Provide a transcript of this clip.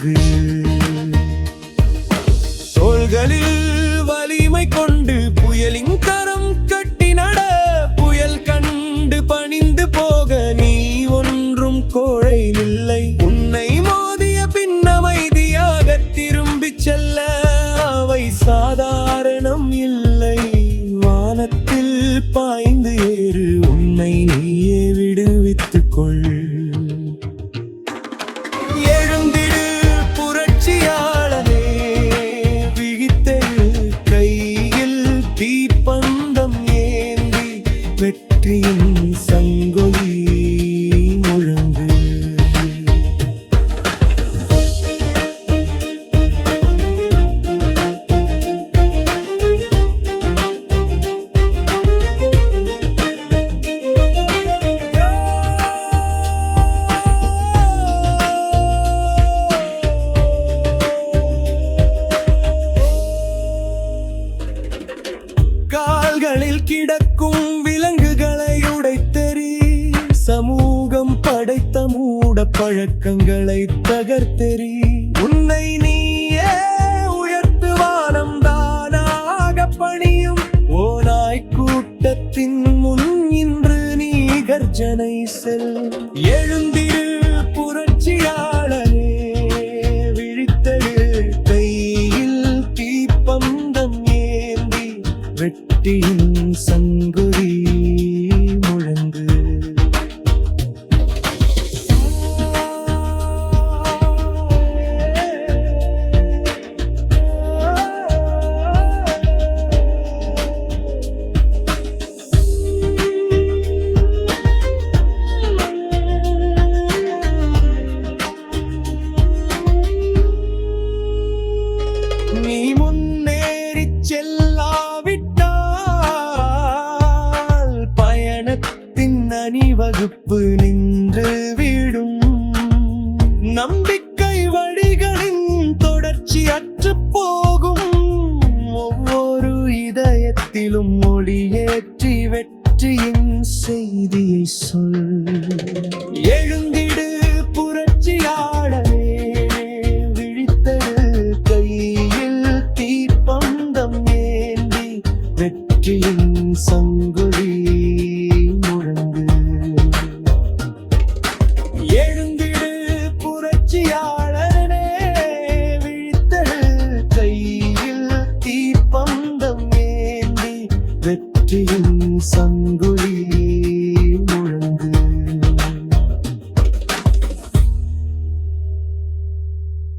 முழங்கு. தோள்களில் வலிமை கொண்டு புயலின் கரம் கட்டி நட. புயல் கண்டு பணிந்து போக நீ ஒன்றும் கோழை இல்லை. உன்னை மோதிய பின் அமைதியாக திரும்பிச் செல்ல அவை சாதாரணம் இல்லை. வானத்தில் பாய்ந்து ஏறு, உன்னை நீயே விடுவித்துக் கொள். எழுந்திடு புரட்சியாளனே, விழித்தெழு, கையில் தீப்பந்தம் ஏந்தி வெற்றியின் சங்கொலி முழங்கு. கால்களில் கிடக்கும் விலங்குகளை உடைத்தெறி. சமூகம் படைத்த மூட பழக்கங்களை தகர்த்தெறி. உன்னை நீயே உயர்த்து, வானம் தானாக பணியும். ஓநாய் கூட்டத்தின் முன் இன்று நீ கர்ஜனை செல். எழுந்திரு புரட்சியாளனே, விழித்தெழு, கையில் தீப்பந்தம் ஏந்தி வெற்றியின் சங்குலி முழங்கு. நீ முன்னேறிச் செல்லாவிட்டால் பயணத்தின் அணிவகுப்பு நின்று விடும். நம்பிக்கை வழிகளின் தொடர்ச்சி அற்றுப் போகும். ஒவ்வொரு இதயத்திலும் ஒளியேற்றி வெற்றியின் செய்தியை சொல். எழுந்திடு புரட்சியாளனே, விழித்தெழு, கையில் தீப்பந்தம் ஏந்தி வெற்றியின் சங்குலி முழங்கு. எழுந்திடு புரட்சியாளனே, விழித்தெழு, கையில் தீப்பந்தம் ஏந்தி வெற்றியின் சங்குலி